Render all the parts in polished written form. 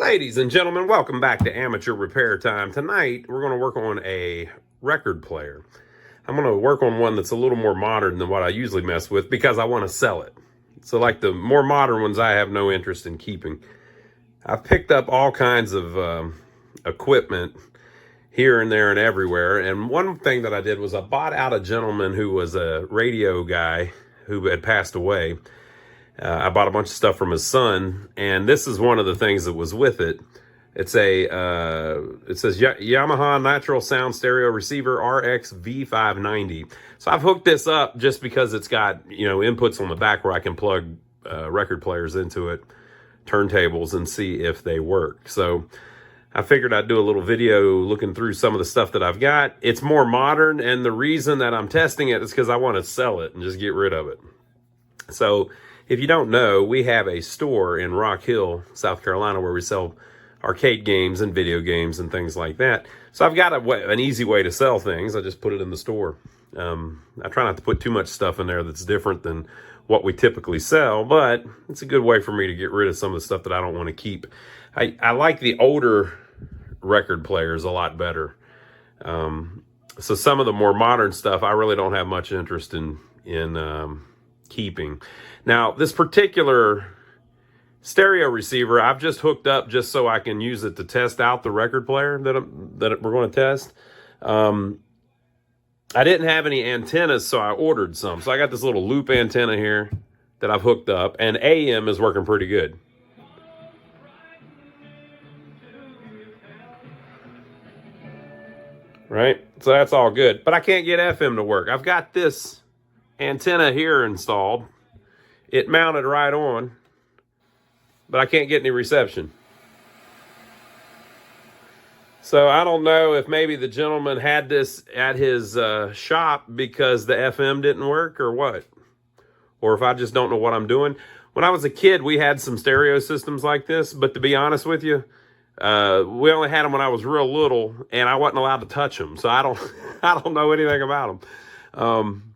Ladies and gentlemen, welcome back to Amateur Repair Time. Tonight, we're going to work on a record player. I'm going to work on one that's a little more modern than what I usually mess with because I want to sell it. So like the more modern ones, I have no interest in keeping. I've picked up all kinds of equipment here and there and everywhere. And one thing that I did was I bought out a gentleman who was a radio guy who had passed away. I bought a bunch of stuff from his son, and this is one of the things that was with it. It's it says Yamaha Natural Sound Stereo Receiver RX V590. So I've hooked this up just because it's got, inputs on the back where I can plug record players into it, turntables, and see if they work. So I figured I'd do a little video looking through some of the stuff that I've got. It's more modern, and the reason that I'm testing it is because I want to sell it and just get rid of it. So if you don't know, we have a store in Rock Hill, South Carolina, where we sell arcade games and video games and things like that. So I've got an easy way to sell things. I just put it in the store. I try not to put too much stuff in there that's different than what we typically sell, but it's a good way for me to get rid of some of the stuff that I don't want to keep. I like the older record players a lot better. So some of the more modern stuff, I really don't have much interest in keeping. Now, this particular stereo receiver, I've just hooked up just so I can use it to test out the record player that we're going to test. I didn't have any antennas, so I ordered some. So I got this little loop antenna here that I've hooked up, and AM is working pretty good. Right? So that's all good. But I can't get FM to work. I've got this antenna here installed. It mounted right on, but I can't get any reception. So I don't know if maybe the gentleman had this at his shop because the FM didn't work or what. Or if I just don't know what I'm doing. When I was a kid, we had some stereo systems like this, but to be honest with you, we only had them when I was real little, and I wasn't allowed to touch them. So I don't know anything about them.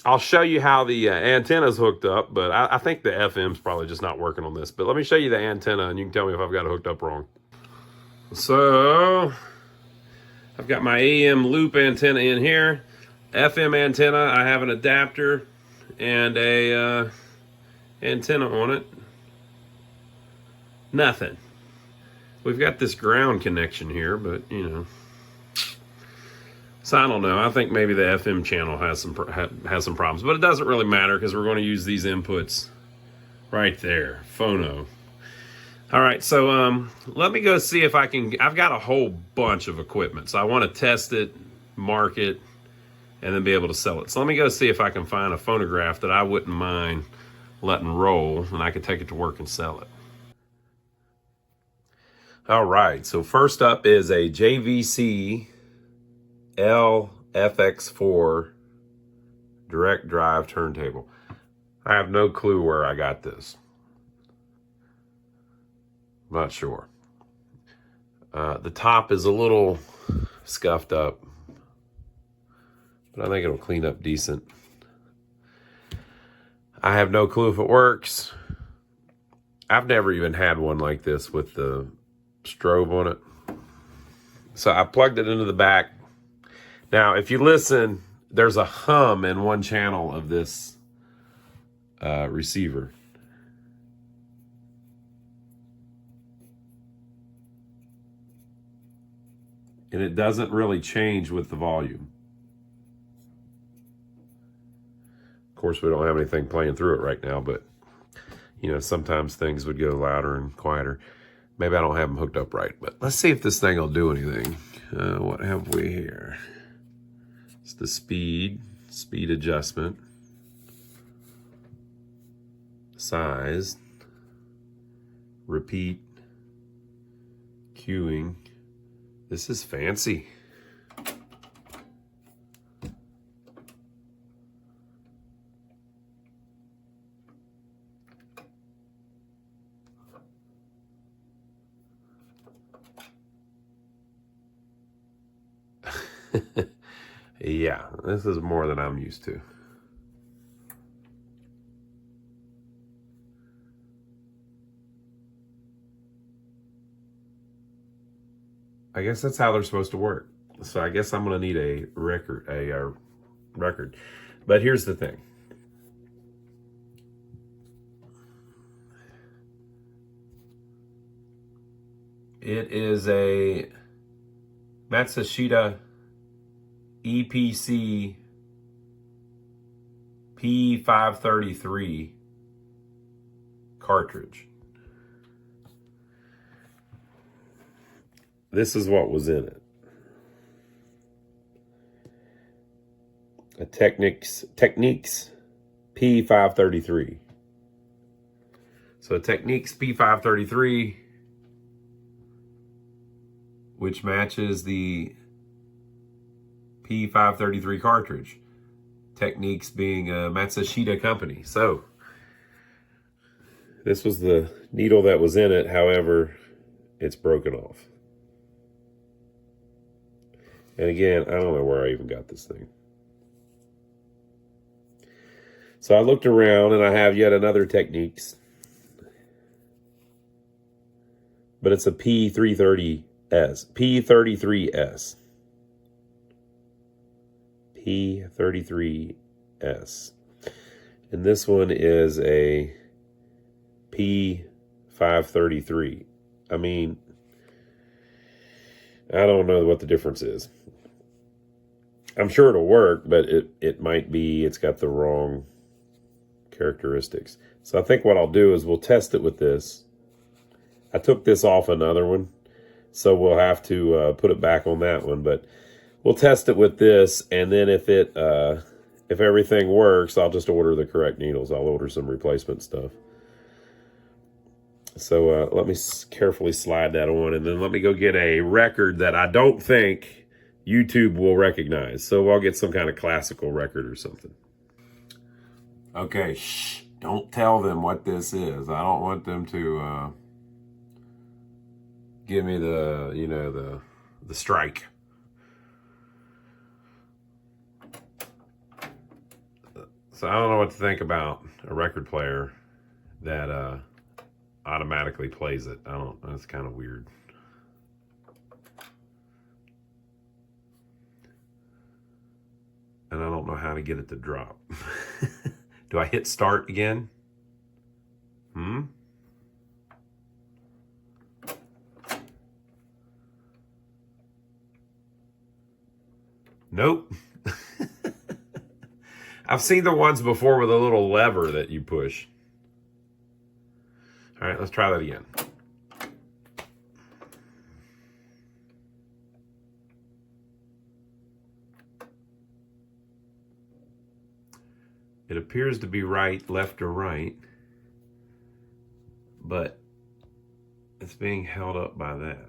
I'll show you how the antenna's hooked up, but I think the FM's probably just not working on this. But let me show you the antenna, and you can tell me if I've got it hooked up wrong. So I've got my AM loop antenna in here. FM antenna, I have an adapter and a antenna on it. Nothing. We've got this ground connection here, but, So I don't know. I think maybe the FM channel has some problems, but it doesn't really matter because we're going to use these inputs right there. Phono. All right, so let me go see if I can. I've got a whole bunch of equipment, so I want to test it, mark it, and then be able to sell it. So let me go see if I can find a phonograph that I wouldn't mind letting roll, and I could take it to work and sell it. All right, so first up is a JVC LFX4 direct drive turntable. I have no clue where I got this. Not sure. The top is a little scuffed up, but I think it'll clean up decent. I have no clue if it works. I've never even had one like this with the strobe on it. So I plugged it into the back. Now, if you listen, there's a hum in one channel of this receiver. And it doesn't really change with the volume. Of course, we don't have anything playing through it right now, but, sometimes things would go louder and quieter. Maybe I don't have them hooked up right, but let's see if this thing will do anything. What have we here? It's the speed adjustment, size, repeat, queuing. This is fancy. Yeah, this is more than I'm used to. I guess that's how they're supposed to work. So I guess I'm going to need a record. But here's the thing. It is a Matsushita EPC P533 cartridge. This is what was in it. A Technics P533. So Technics P533, which matches the P533 cartridge. Technics being a Matsushita company. So this was the needle that was in it. However, it's broken off. And again, I don't know where I even got this thing. So I looked around and I have yet another Technics. But it's a P330S. P33S. P33S. And this one is a P533. I mean, I don't know what the difference is. I'm sure it'll work, but it might be it's got the wrong characteristics. So I think what I'll do is we'll test it with this. I took this off another one, so we'll have to put it back on that one, but we'll test it with this, and then if everything works, I'll just order the correct needles. I'll order some replacement stuff. So let me carefully slide that on, and then let me go get a record that I don't think YouTube will recognize. So I'll get some kind of classical record or something. Okay, shh, don't tell them what this is. I don't want them to give me the strike. So I don't know what to think about a record player that automatically plays it. That's kind of weird. And I don't know how to get it to drop. Do I hit start again? Nope. I've seen the ones before with a little lever that you push. All right, let's try that again. It appears to be right, left, or right, but it's being held up by that.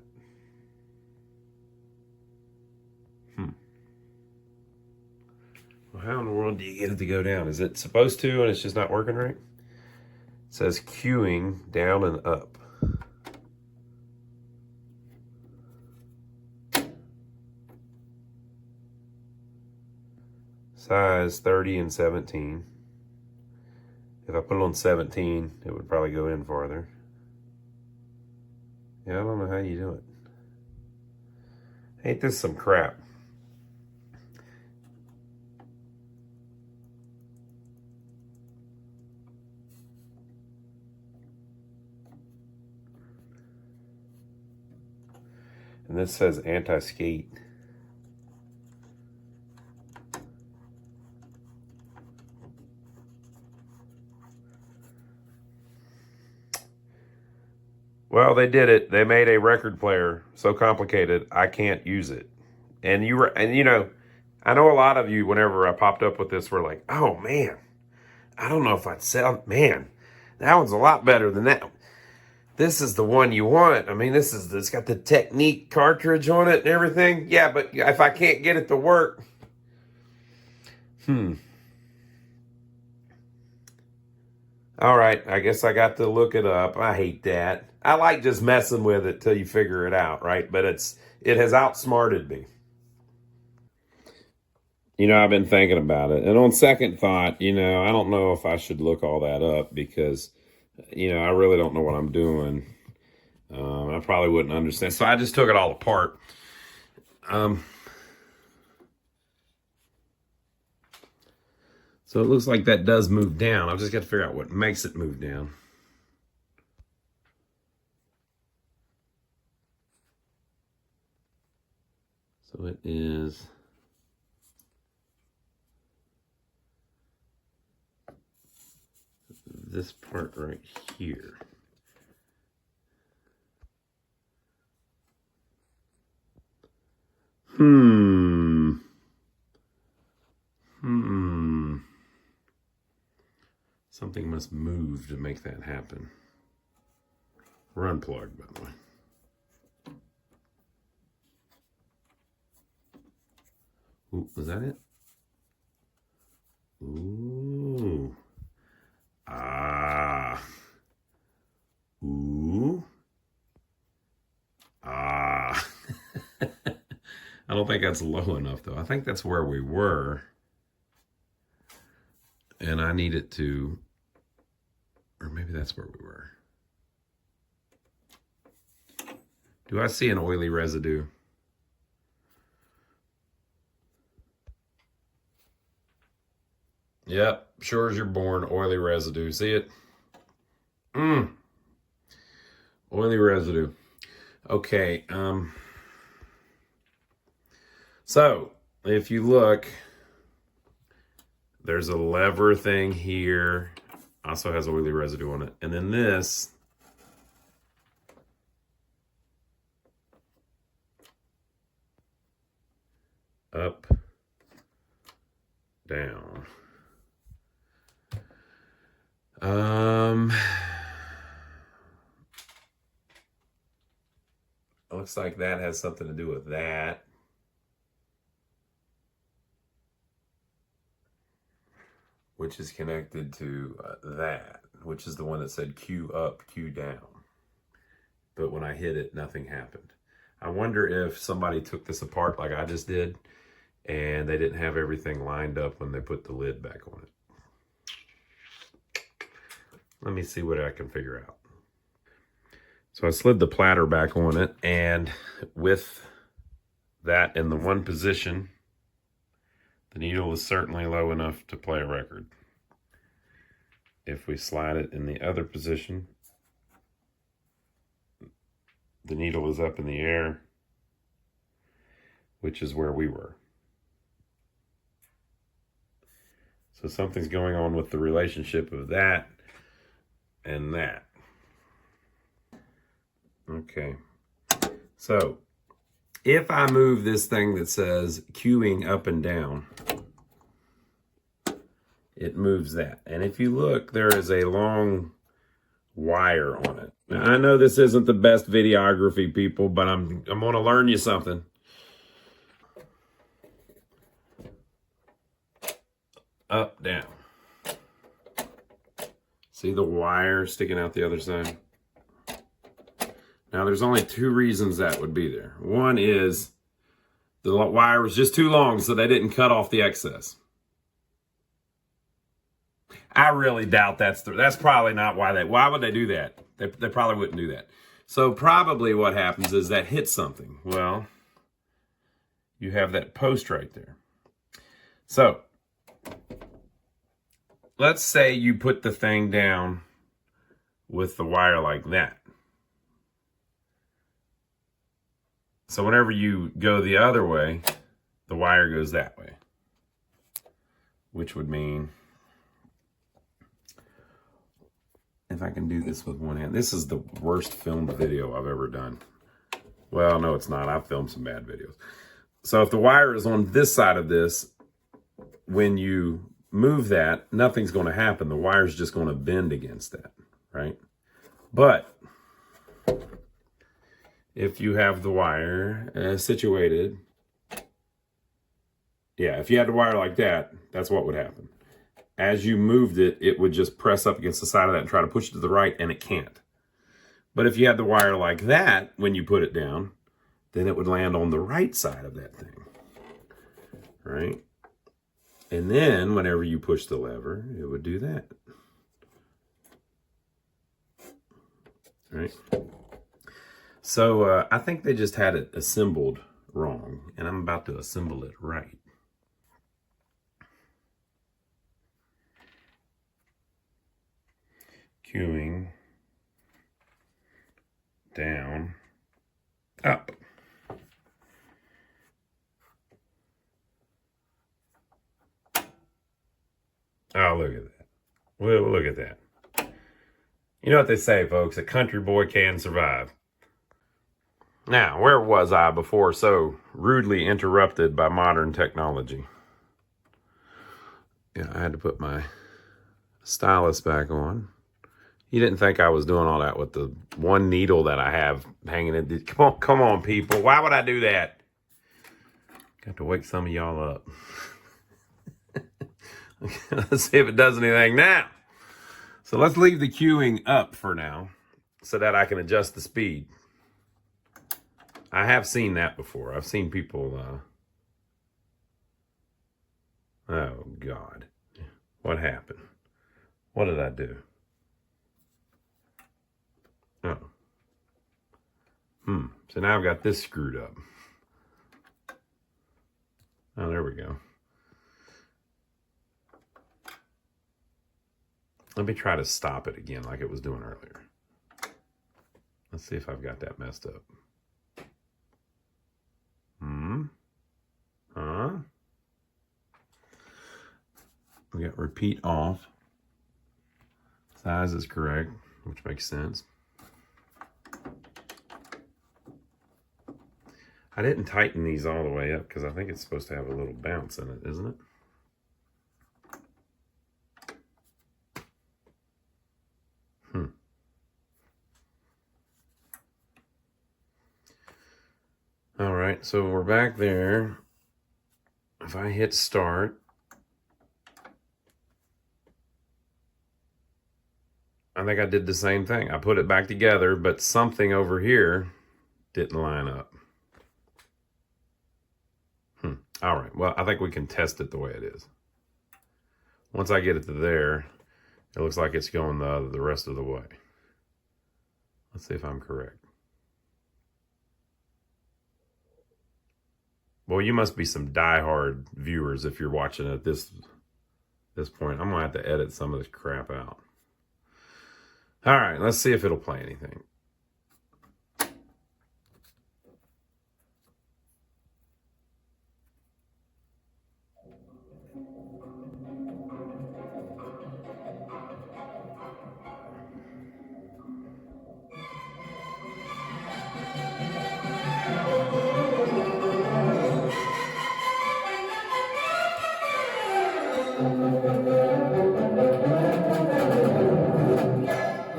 Well, how in the world do you get it to go down? Is it supposed to and it's just not working right? It says cueing down and up. Size 30 and 17. If I put it on 17, it would probably go in farther. Yeah, I don't know how you do it. Ain't this some crap? And this says anti-skate. Well, they did it. They made a record player so complicated I can't use it. And you know, I know a lot of you, whenever I popped up with this, were like, "Oh man, I don't know if I'd sell. Man, that one's a lot better than that. This is the one you want. I mean, it's got the Technique cartridge on it and everything. Yeah, but if I can't get it to work, all right, I guess I got to look it up. I hate that. I like just messing with it till you figure it out, right? But it has outsmarted me. You know, I've been thinking about it. And on second thought, you know, I don't know if I should look all that up because, you know, I really don't know what I'm doing. I probably wouldn't understand. So I just took it all apart. So it looks like that does move down. I've just got to figure out what makes it move down. So it is this part right here. Something must move to make that happen. We're unplugged, by the way. Ooh, was that it? Ooh. Ah. Ooh. Ah. I don't think that's low enough, though. I think that's where we were. And I need it to, or maybe that's where we were. Do I see an oily residue? Yep, sure as you're born, oily residue. See it? Oily residue. Okay, so if you look, there's a lever thing here. Also has oily residue on it. And then this up, down. Looks like that has something to do with that. Which is connected to that, which is the one that said Q up, Q down. But when I hit it, nothing happened. I wonder if somebody took this apart like I just did, and they didn't have everything lined up when they put the lid back on it. Let me see what I can figure out. So I slid the platter back on it, and with that in the one position, the needle is certainly low enough to play a record. If we slide it in the other position, the needle is up in the air, which is where we were. So something's going on with the relationship of that and that. Okay. So if I move this thing that says cueing up and down, it moves that. And if you look, there is a long wire on it. Now, I know this isn't the best videography, people, but I'm going to learn you something. Up, down. See the wire sticking out the other side? Now, there's only two reasons that would be there. One is the wire was just too long, so they didn't cut off the excess. I really doubt that's probably not why why would they do that? They probably wouldn't do that. So probably what happens is that hits something. Well, you have that post right there. So let's say you put the thing down with the wire like that. So whenever you go the other way, the wire goes that way, which would mean, if I can do this with one hand, this is the worst filmed video I've ever done. Well, no, it's not. I've filmed some bad videos. So if the wire is on this side of this, when you move that, nothing's going to happen. The wire's just going to bend against that, right? But if you have the wire situated, yeah, if you had the wire like that, that's what would happen. As you moved it, it would just press up against the side of that and try to push it to the right, and it can't. But if you had the wire like that, when you put it down, then it would land on the right side of that thing, right? And then whenever you push the lever, it would do that, right? So I think they just had it assembled wrong, and I'm about to assemble it right. Queuing down, up. Oh, look at that. Well, look at that. You know what they say, folks, a country boy can survive. Now, where was I before so rudely interrupted by modern technology? Yeah, I had to put my stylus back on. You didn't think I was doing all that with the one needle that I have hanging in. Come on, people. Why would I do that? Got to wake some of y'all up. Let's see if it does anything now. So let's leave the queuing up for now so that I can adjust the speed. I have seen that before. I've seen people, oh God, what happened? What did I do? Oh. So now I've got this screwed up. Oh, there we go. Let me try to stop it again like it was doing earlier. Let's see if I've got that messed up. We got repeat off. Size is correct, which makes sense. I didn't tighten these all the way up because I think it's supposed to have a little bounce in it, isn't it? All right, so we're back there. If I hit start, I think I did the same thing. I put it back together, but something over here didn't line up. All right, well, I think we can test it the way it is. Once I get it to there, it looks like it's going the rest of the way. Let's see if I'm correct. Well, you must be some diehard viewers if you're watching at this point. I'm gonna have to edit some of this crap out. All right, let's see if it'll play anything.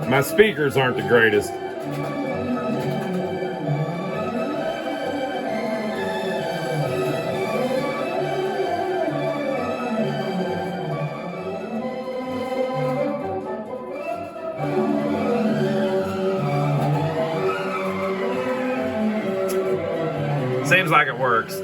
My speakers aren't the greatest. Seems like it works.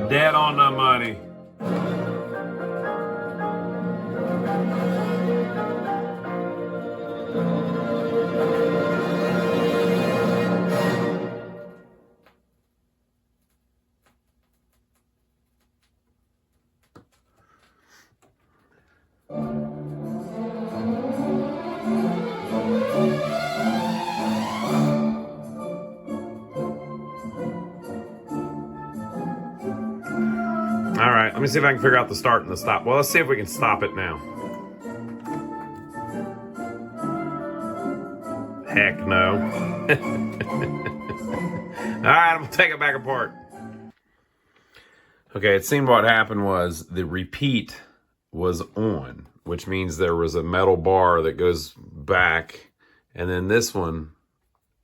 Dead on the money. All right, let me see if I can figure out the start and the stop. Well, let's see if we can stop it now. Heck no. All right, I'm gonna take it back apart. Okay, it seemed what happened was the repeat was on, which means there was a metal bar that goes back, and then this one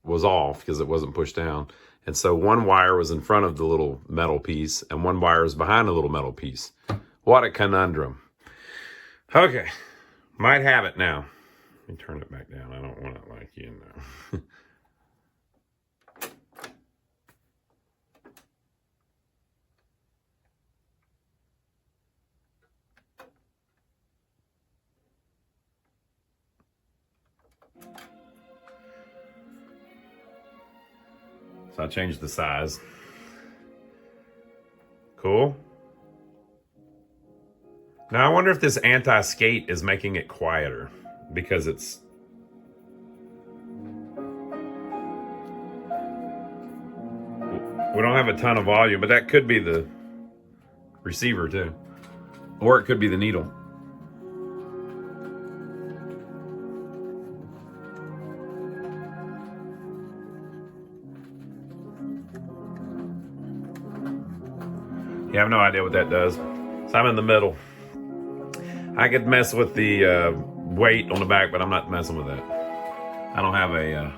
was off because it wasn't pushed down. And so one wire was in front of the little metal piece and one wire was behind the little metal piece. What a conundrum. Okay, Might have it now. Let me turn it back down. I don't want it like you know. So I changed the size. Cool. Now I wonder if this anti-skate is making it quieter because it's... We don't have a ton of volume, but that could be the receiver too. Or it could be the needle. Yeah, I have no idea what that does. So I'm in the middle. I could mess with the weight on the back, but I'm not messing with that. I don't have a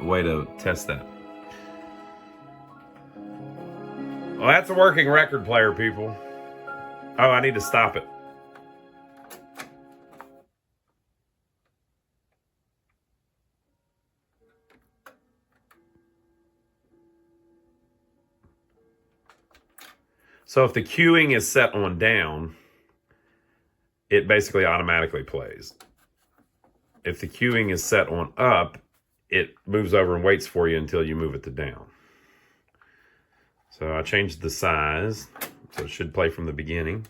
way to test that. Well, that's a working record player, people. Oh, I need to stop it. So if the cueing is set on down, it basically automatically plays. If the cueing is set on up, it moves over and waits for you until you move it to down. So I changed the size, so it should play from the beginning.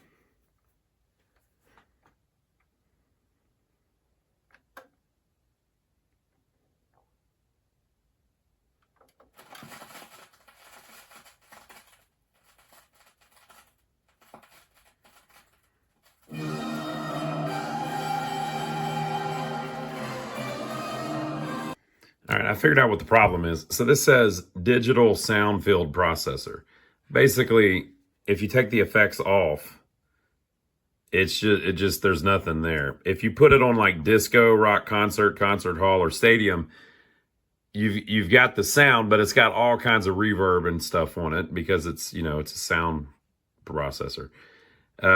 All right, I figured out what the problem is. So this says digital sound field processor. Basically, if you take the effects off, it's just there's nothing there. If you put it on like disco, rock concert, concert hall, or stadium, you've got the sound, but it's got all kinds of reverb and stuff on it because it's, you know, it's a sound processor.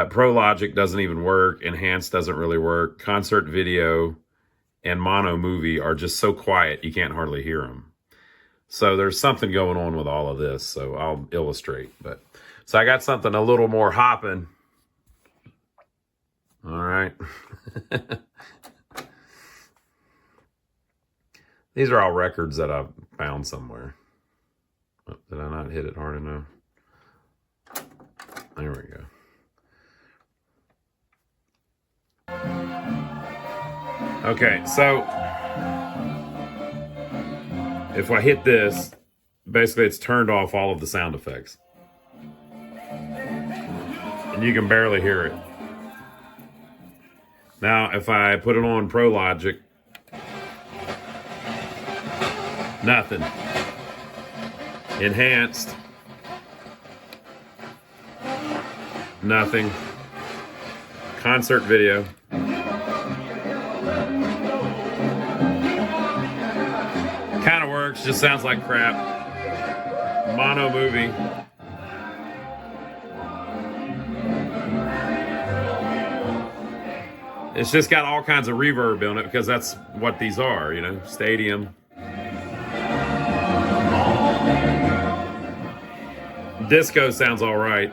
Pro Logic doesn't even work. Enhanced doesn't really work. Concert video and mono movie are just so quiet you can't hardly hear them. So there's something going on with all of this. So I'll illustrate. So I got something a little more hopping. All right. These are all records that I've found somewhere. Oh, did I not hit it hard enough? There we go. Okay, so if I hit this, basically it's turned off all of the sound effects. And you can barely hear it. Now, if I put it on Pro Logic, nothing. Enhanced, nothing. Concert video. Kind of works, just sounds like crap. Mono movie. It's just got all kinds of reverb on it because that's what these are, you know, stadium. Disco sounds all right.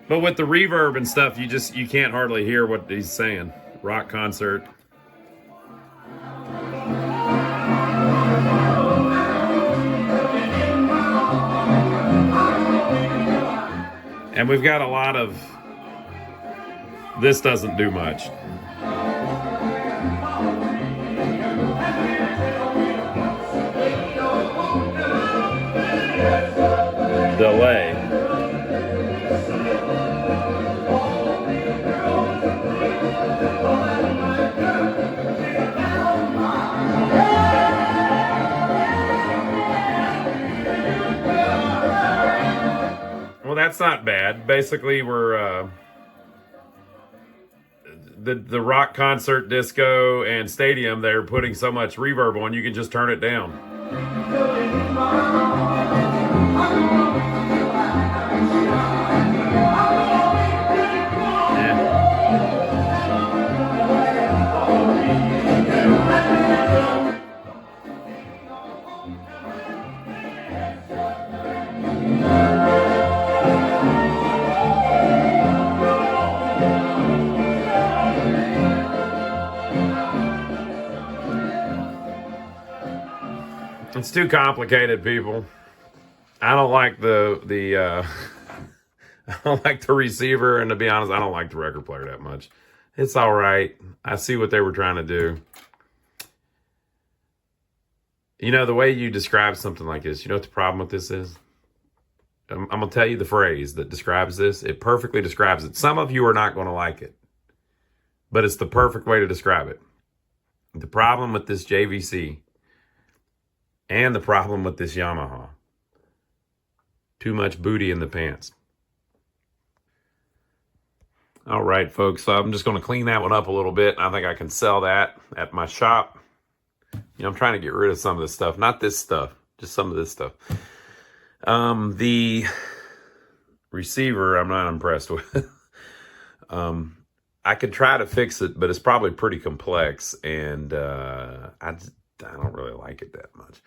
But with the reverb and stuff, you can't hardly hear what he's saying. Rock concert. And we've got a lot of, this doesn't do much. Delay. Well, that's not bad. Basically, we're the rock concert, disco, and stadium. They're putting so much reverb on, you can just turn it down. It's too complicated, people. I don't like the I don't like the receiver, and to be honest, I don't like the record player that much. It's all right. I see what they were trying to do. You know, the way you describe something like this, you know what the problem with this is? I'm going to tell you the phrase that describes this. It perfectly describes it. Some of you are not going to like it, but it's the perfect way to describe it. The problem with this JVC and the problem with this Yamaha, too much booty in the pants. All right, folks, so I'm just going to clean that one up a little bit. I think I can sell that at my shop. You know, I'm trying to get rid of some of this stuff. Not this stuff, just some of this stuff. The receiver, I'm not impressed with. I could try to fix it, but it's probably pretty complex, and I don't really like it that much.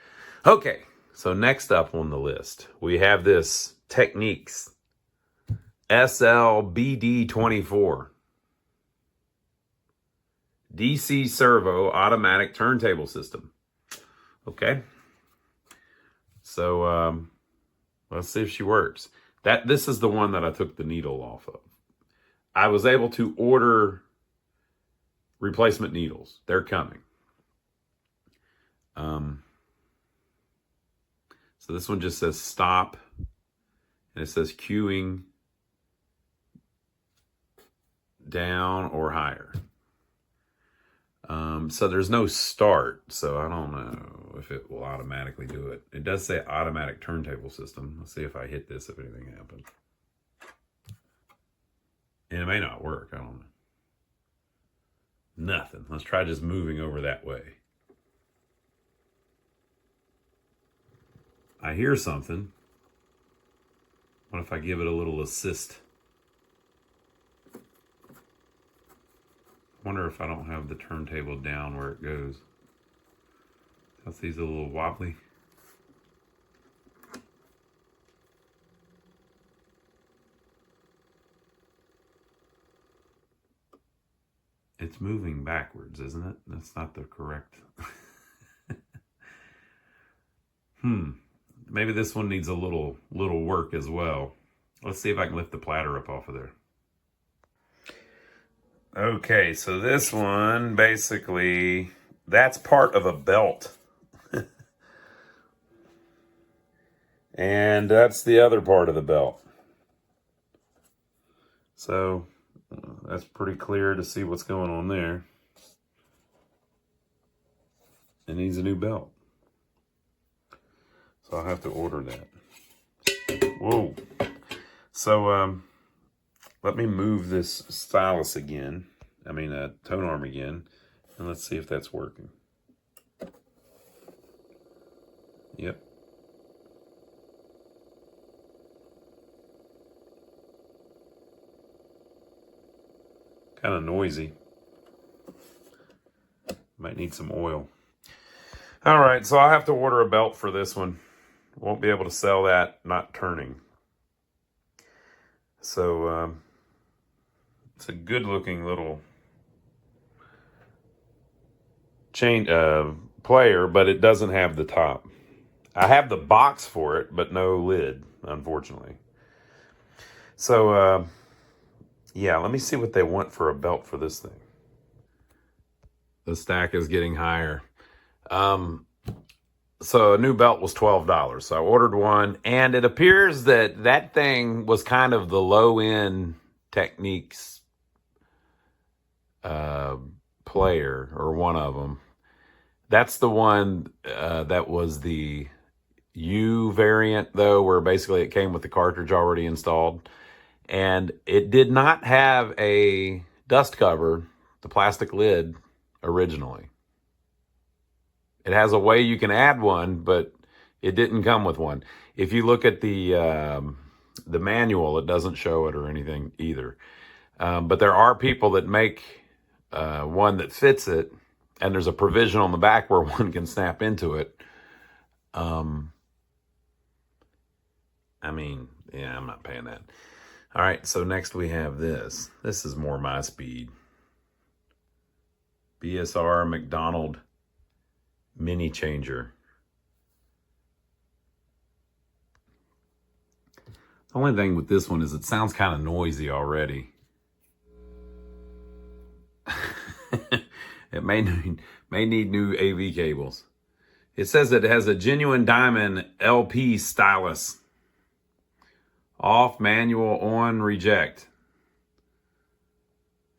Okay, so next up on the list, we have this Technics SLBD24 DC servo automatic turntable system. Okay, so let's see if she works. This is the one that I took the needle off of. I was able to order replacement needles. They're coming. So this one just says stop, and it says queuing down or higher. So there's no start, so I don't know if it will automatically do it. It does say automatic turntable system. Let's see if I hit this, if anything happens. And it may not work, I don't know. Nothing. Let's try just moving over that way. I hear something. What if I give it a little assist? I wonder if I don't have the turntable down where it goes. I see it's a little wobbly. It's moving backwards, isn't it? That's not the correct. Maybe this one needs a little work as well. Let's see if I can lift the platter up off of there. Okay, so this one, basically, that's part of a belt. And that's the other part of the belt. So that's pretty clear to see what's going on there. It needs a new belt. So I'll have to order that. Whoa. So let me move this stylus again. Tone arm again. And let's see if that's working. Yep. Kind of noisy. Might need some oil. All right, so I'll have to order a belt for this one. Won't be able to sell that not turning. So it's a good looking little chain player, but it doesn't have the top. I have the box for it, but no lid, unfortunately. So yeah, let me see what they want for a belt for this thing. The stack is getting higher. So a new belt was $12. So I ordered one, and it appears that that thing was kind of the low-end Technics player, or one of them. That's the one that was the U variant, though, where basically it came with the cartridge already installed. And it did not have a dust cover, the plastic lid, originally. It has a way you can add one, but it didn't come with one. If you look at the manual, it doesn't show it or anything either. But there are people that make one that fits it, and there's a provision on the back where one can snap into it. Yeah, I'm not paying that. All right, so next we have this. This is more my speed. BSR McDonald Mini Changer. The only thing with this one is it sounds kind of noisy already. It may need new AV cables. It says it has a genuine diamond LP stylus. Off, manual, on, reject.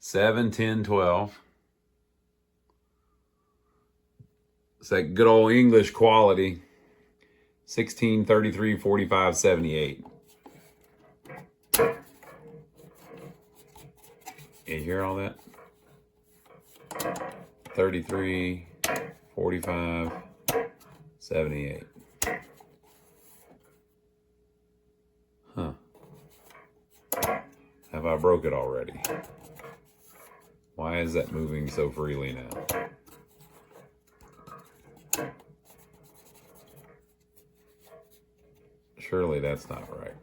7, 10, 12. It's that good old English quality. 16, 33, 45, 78. You hear all that? 33, 45, 78. Huh. Have I broke it already? Why is that moving so freely now? Surely that's not right.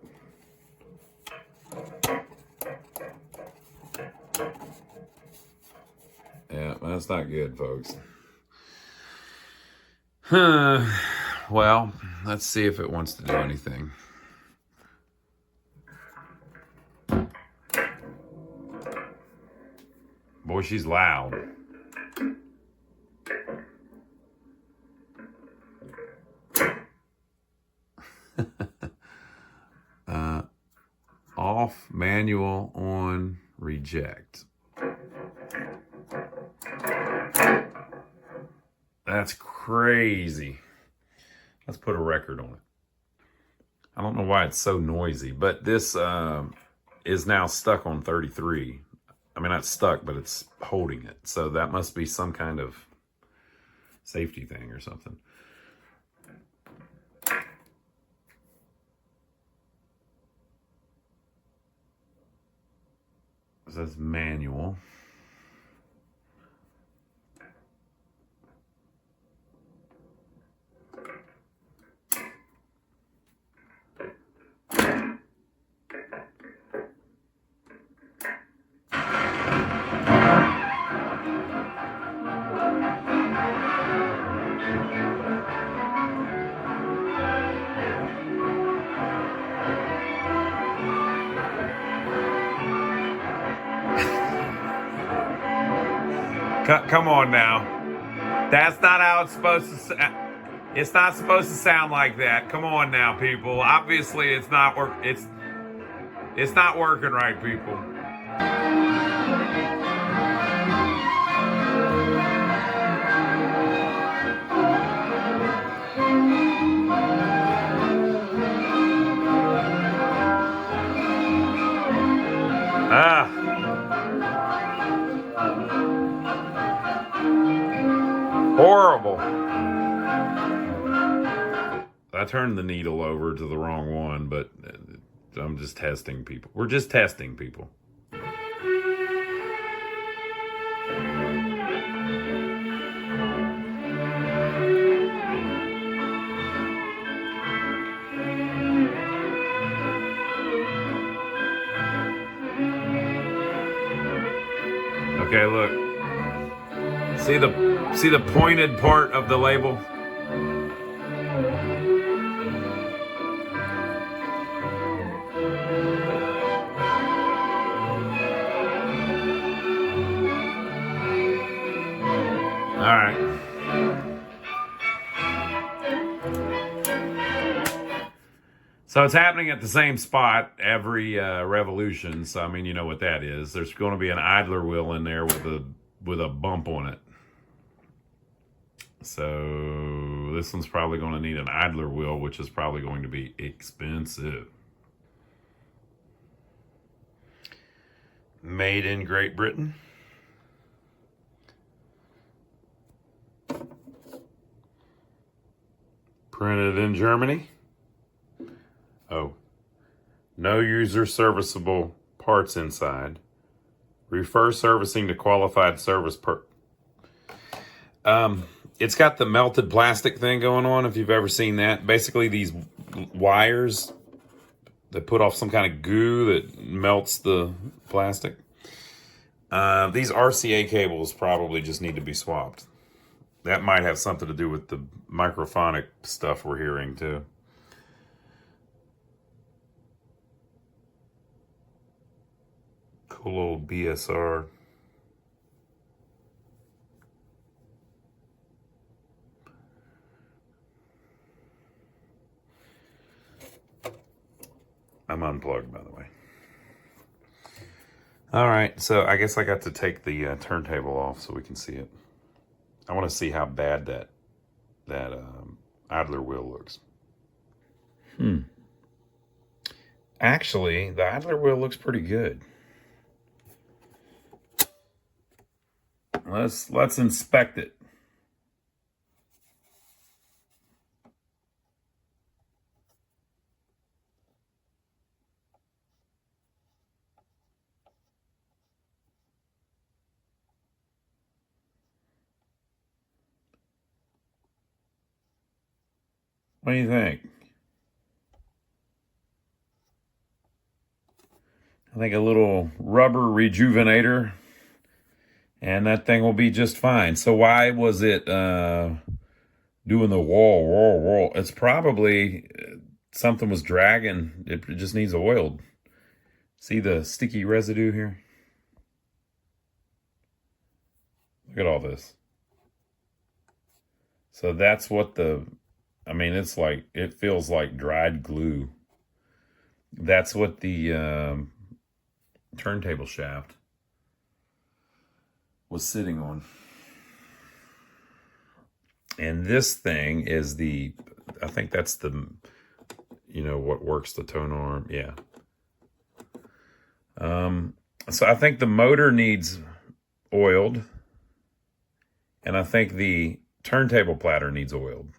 Yeah, that's not good, folks. Well, let's see if it wants to do anything. Boy, she's loud. Off, manual, on, reject. That's crazy. Let's put a record on it. I don't know why it's so noisy, but this is now stuck on 33. I mean, not stuck, but it's holding it. So that must be some kind of safety thing or something. It says manual. Come on now. That's not how it's supposed to. It's not supposed to sound like that. Come on now, people. Obviously, it's not work. It's not working right, people. Horrible. I turned the needle over to the wrong one, but I'm just testing people. We're just testing people. Okay, look. See the pointed part of the label? All right. So it's happening at the same spot every revolution. So I mean, you know what that is. There's going to be an idler wheel in there with a bump on it. So this one's probably going to need an idler wheel, which is probably going to be expensive. Made in Great Britain. Printed in Germany. Oh. No user serviceable parts inside. Refer servicing to qualified service it's got the melted plastic thing going on, if you've ever seen that. Basically, these wires that put off some kind of goo that melts the plastic. These RCA cables probably just need to be swapped. That might have something to do with the microphonic stuff we're hearing, too. Cool little BSR. I'm unplugged, by the way. All right, so I guess I got to take the turntable off so we can see it. I want to see how bad that idler wheel looks. Actually, the idler wheel looks pretty good. Let's inspect it. What do you think? I think a little rubber rejuvenator and that thing will be just fine. So why was it doing the wall? It's probably something was dragging. It just needs oiled. See the sticky residue here? Look at all this. So that's what it's like, it feels like dried glue. That's what the turntable shaft was sitting on. And this thing is I think that's what works the tone arm. Yeah. So I think the motor needs oiled, and I think the turntable platter needs oiled.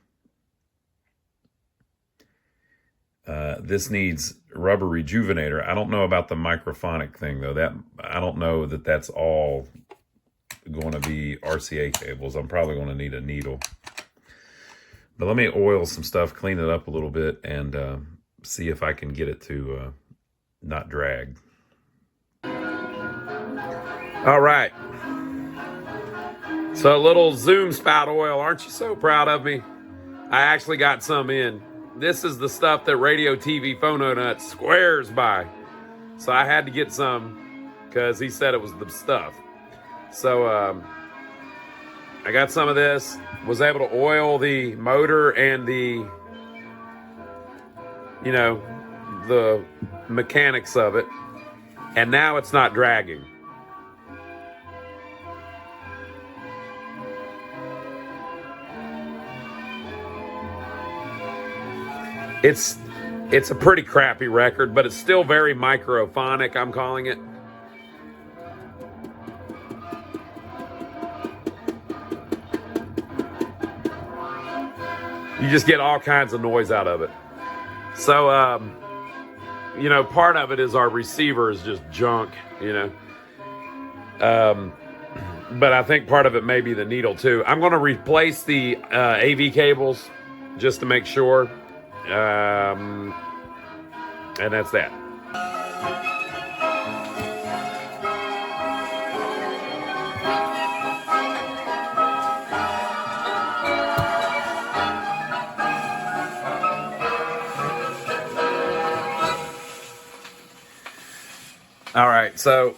This needs rubber rejuvenator. I don't know about the microphonic thing though. I don't know that that's all going to be RCA cables. I'm probably going to need a needle. But let me oil some stuff, clean it up a little bit, and see if I can get it to not drag. All right. So a little zoom spout oil. Aren't you so proud of me? I actually got some in. This is the stuff that Radio TV Phono Nuts swears by. So I had to get some because he said it was the stuff. So I got some of this, was able to oil the motor and the mechanics of it. And now it's not dragging. It's a pretty crappy record, but it's still very microphonic, I'm calling it. You just get all kinds of noise out of it. So, part of it is our receiver is just junk, But I think part of it may be the needle too. I'm going to replace the AV cables just to make sure. And that's that. All right, so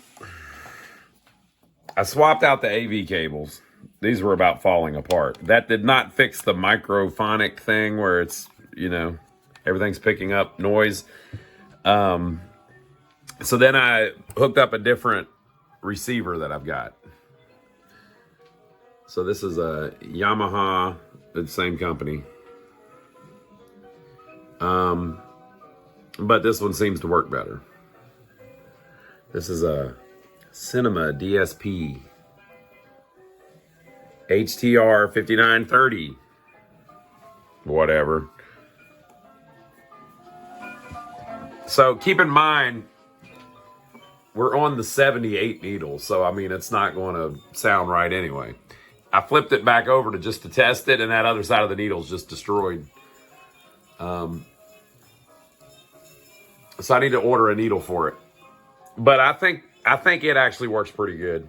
I swapped out the AV cables. These were about falling apart. That did not fix the microphonic thing where it's, everything's picking up noise. So then I hooked up a different receiver that I've got. So this is a Yamaha, the same company. But this one seems to work better. This is a Cinema DSP HTR 5930. Whatever. So keep in mind, we're on the 78 needle, so it's not going to sound right anyway. I flipped it back over to test it, and that other side of the needle is just destroyed. So I need to order a needle for it. But I think it actually works pretty good.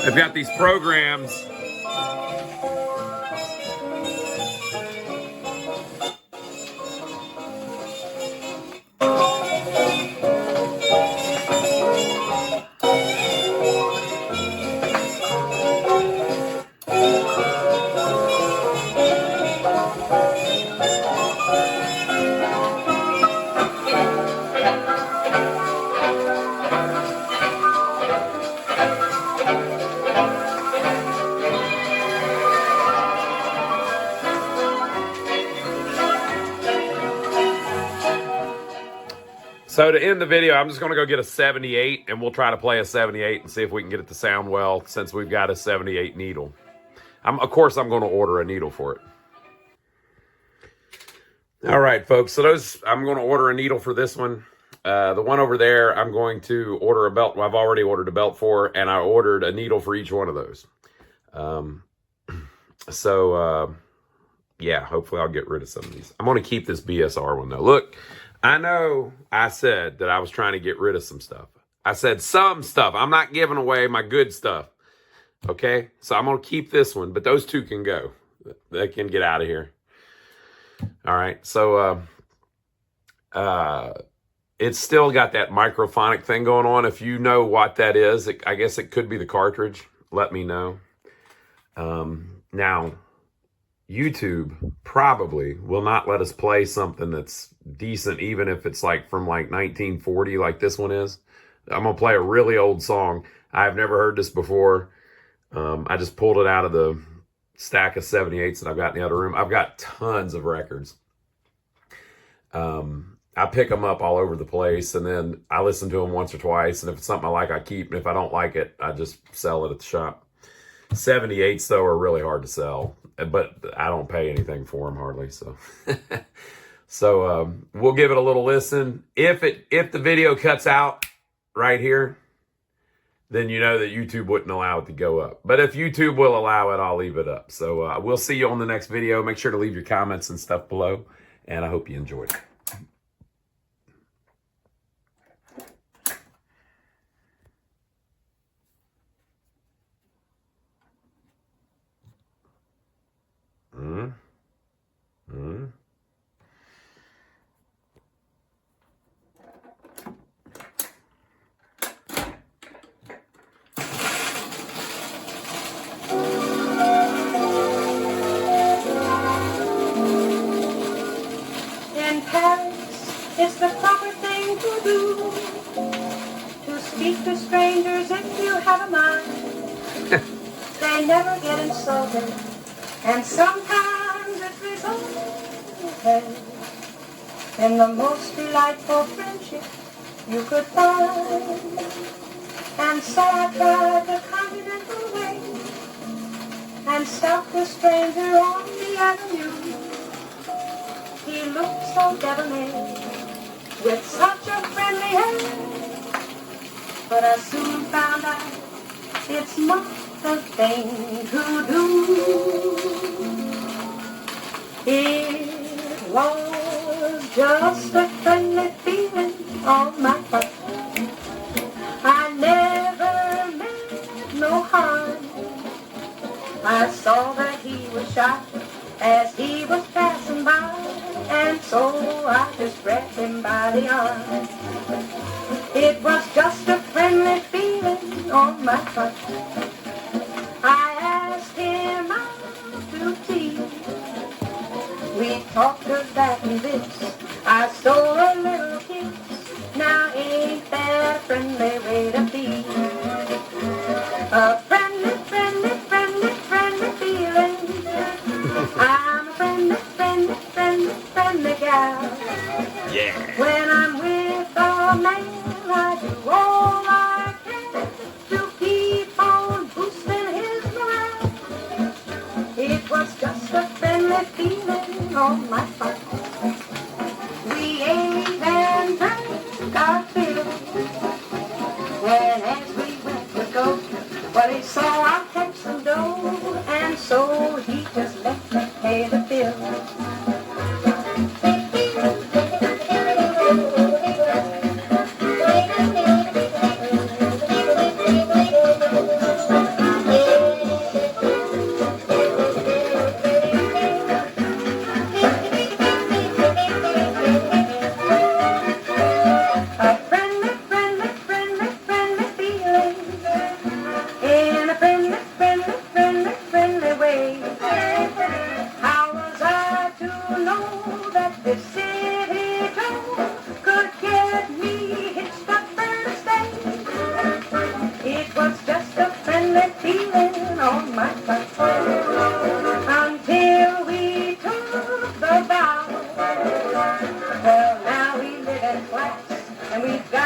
I've got these programs. So to end the video, I'm just going to go get a 78, and we'll try to play a 78 and see if we can get it to sound well since we've got a 78 needle. Of course, I'm going to order a needle for it. All right, folks. So I'm going to order a needle for this one. The one over there, I'm going to order a belt. Well, I've already ordered a belt for, and I ordered a needle for each one of those. Yeah, hopefully I'll get rid of some of these. I'm going to keep this BSR one, though. Look, I know I said that I was trying to get rid of some stuff. I said some stuff. I'm not giving away my good stuff. Okay? So I'm going to keep this one, but those two can go. They can get out of here. All right. So it's still got that microphonic thing going on. If you know what that is, I guess it could be the cartridge. Let me know. Now, YouTube probably will not let us play something that's decent, even if it's like from like 1940, like this one is. I'm going to play a really old song. I've never heard this before. I just pulled it out of the stack of 78s that I've got in the other room. I've got tons of records. I pick them up all over the place, and then I listen to them once or twice, and if it's something I like, I keep, and if I don't like it, I just sell it at the shop. 78s, though, are really hard to sell, but I don't pay anything for them hardly, so. So we'll give it a little listen. If the video cuts out right here, then you know that YouTube wouldn't allow it to go up. But if YouTube will allow it, I'll leave it up. So we'll see you on the next video. Make sure to leave your comments and stuff below, and I hope you enjoyed it. In Paris, it's the proper thing to do to speak to strangers if you have a mind. They never get insulted, and sometimes it resulted in the most delightful friendship you could find. And so I tried the continental way and stopped the stranger on the avenue. He looked so debonair with such a friendly air, but I soon found out it's not the thing to do. It was just a friendly feeling on my part. I never meant no harm. I saw that he was shocked as he was passing by, and so I just grabbed him by the arm. It was just a friendly feeling on my part. I asked him out to tea. We talked of that and this. I stole a little kiss. Now ain't that a friendly way to be? A friendly, friendly, friendly, friendly feeling. I'm a friendly, friendly, friendly, friendly gal. Yeah. When I'm with a man, I do all I can to keep on boosting his morale. It was just a friendly feeling on my part. We ate and drank our fill. When as we went to go, well, he saw I kept some dough, and so he just let me pay the bill. we've got